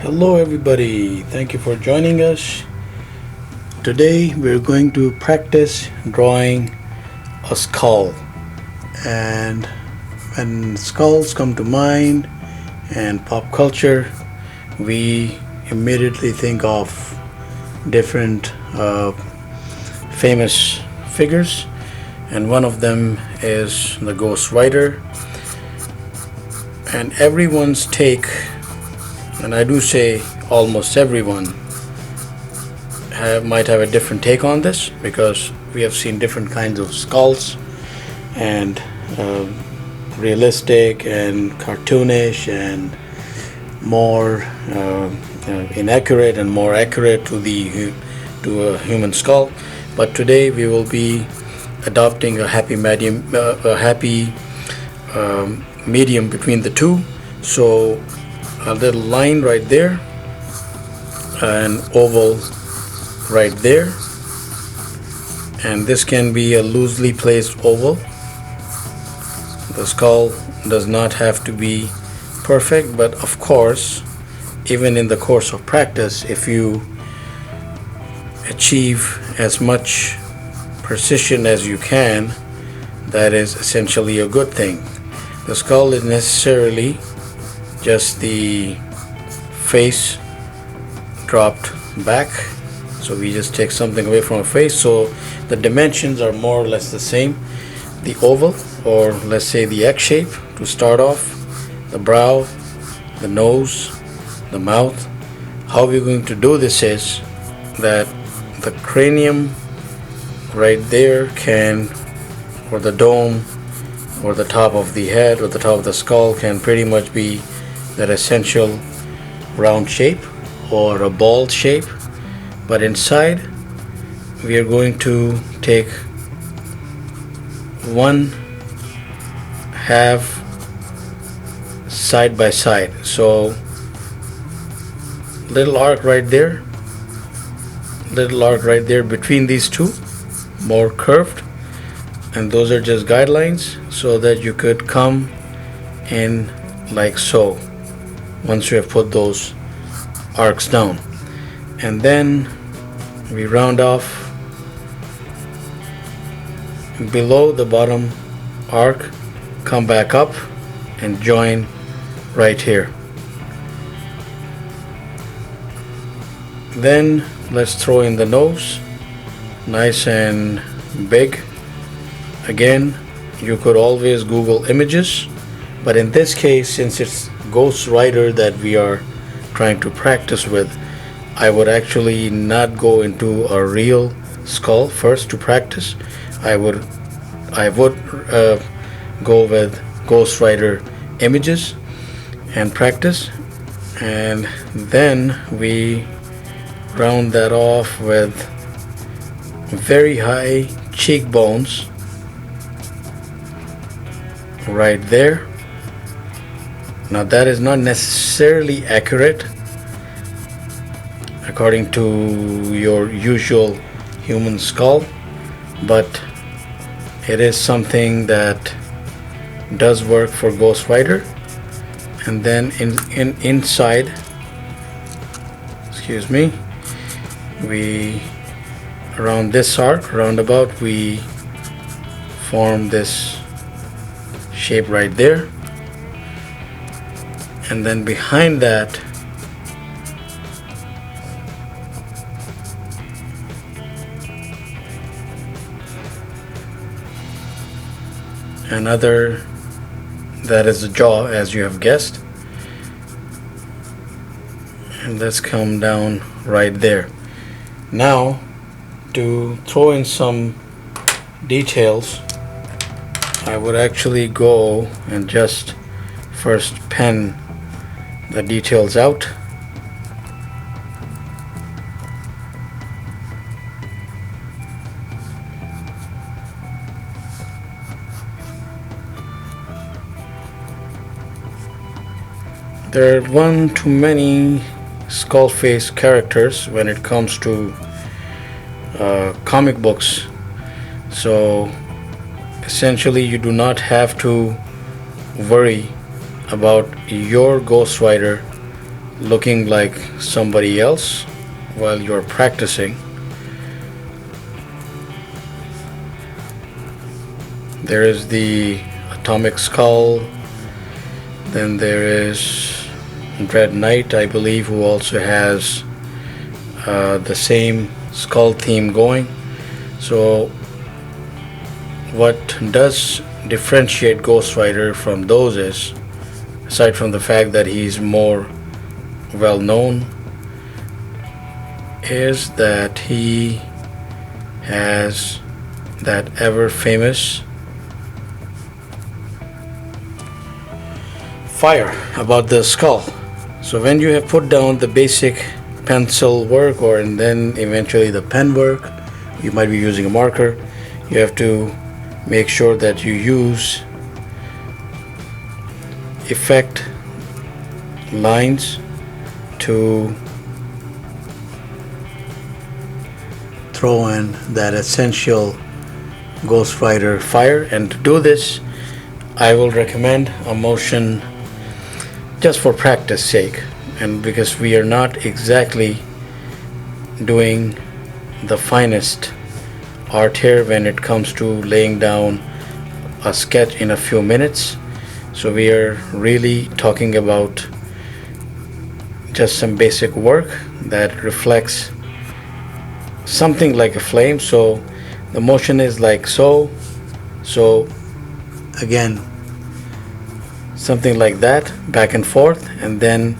Hello, everybody. Thank you for joining us. Today, we're going to practice drawing a skull. And when skulls come to mind and pop culture, we immediately think of different famous figures, and one of them is the Ghost Rider. And everyone's take, and I do say almost everyone, might have a different take on this because we have seen different kinds of skulls and realistic and cartoonish and more inaccurate and more accurate to a human skull. But today we will be adopting a happy medium between the two. So a little line right there, an oval right there, and this can be a loosely placed oval. The skull does not have to be perfect, but of course, even in the course of practice, if you achieve as much precision as you can, that is essentially a good thing. The skull is necessarily just the face dropped back, so we just take something away from a face, so the dimensions are more or less the same. The oval, or let's say the X shape to start off, the brow, the nose, the mouth. How we're going to do this is that the cranium right there can, or the dome, or the top of the head, or the top of the skull can pretty much be that essential round shape or a ball shape. But inside we are going to take one half side by side, so little arc right there, between these two, more curved, and those are just guidelines so that you could come in like so once you have put those arcs down. And then we round off below the bottom arc, come back up and join right here. Then let's throw in the nose, nice and big. Again, you could always Google images, but in this case, since it's Ghost Rider that we are trying to practice with, I would actually not go into a real skull first to practice. I would go with Ghost Rider images and practice, and then we round that off with very high cheekbones right there. Now that is not necessarily accurate according to your usual human skull, but it is something that does work for Ghost Rider. And then inside, we around this arc roundabout, we form this shape right there, and then behind that another, that is the jaw, as you have guessed, and let's come down right there. Now to throw in some details, I would actually go and just first pen the details out. There are one too many skull face characters when it comes to comic books, so essentially you do not have to worry about your Ghost Rider looking like somebody else while you're practicing. There is the Atomic Skull, then there is Dread Knight, I believe, who also has the same skull theme going. So what does differentiate Ghost Rider from those is, aside from the fact that he's more well known, is that he has that ever famous fire about the skull. So when you have put down the basic pencil work, or and then eventually the pen work, you might be using a marker, you have to make sure that you use effect lines to throw in that essential Ghost Rider fire. And to do this, I will recommend a motion just for practice sake, and because we are not exactly doing the finest art here when it comes to laying down a sketch in a few minutes. So we are really talking about just some basic work that reflects something like a flame. So the motion is like so, so again, something like that, back and forth, and then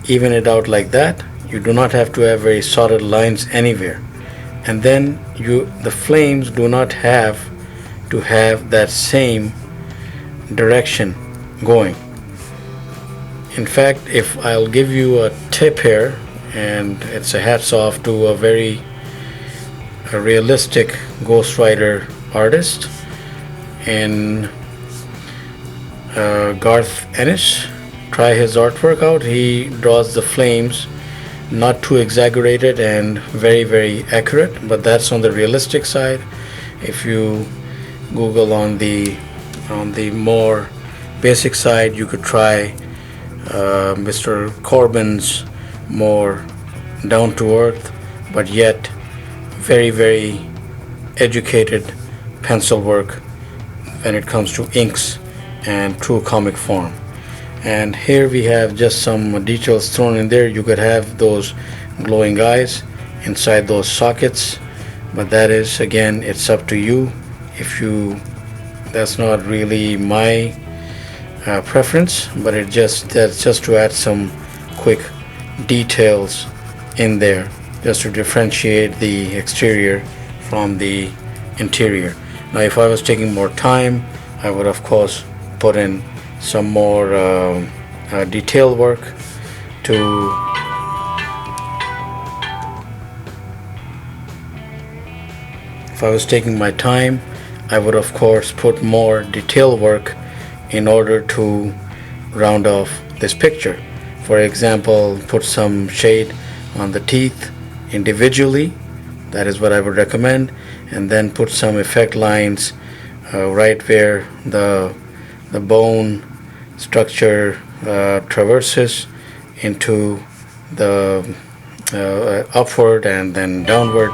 even it out like that. You do not have to have very solid lines anywhere, and then the flames do not have to have that same direction going. In fact, if I'll give you a tip here, and it's a hats off to a very realistic Ghost Rider artist in Garth Ennis. Try his artwork out. He draws the flames not too exaggerated and very, very accurate, but that's on the realistic side. If you Google on the more basic side, you could try Mr. Corbin's more down to earth but yet very, very educated pencil work when it comes to inks and true comic form. And here we have just some details thrown in there. You could have those glowing eyes inside those sockets, but that is, again, it's up to you. That's not really my preference, but that's just to add some quick details in there, just to differentiate the exterior from the interior. Now if I was taking more time, I would of course put in some more detail work if I was taking my time, I would of course put more detail work in order to round off this picture. For example, put some shade on the teeth individually. That is what I would recommend. And then put some effect lines right where the bone structure traverses into the upward and then downward.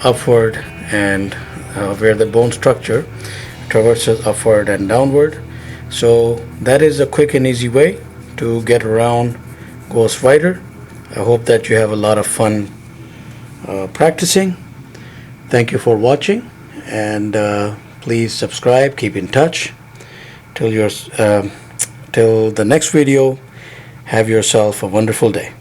Upward and where the bone structure traverses upward and downward. So that is a quick and easy way to get around Ghost Rider. I hope that you have a lot of fun practicing. Thank you for watching, and please subscribe, keep in touch. Till the next video, have yourself a wonderful day.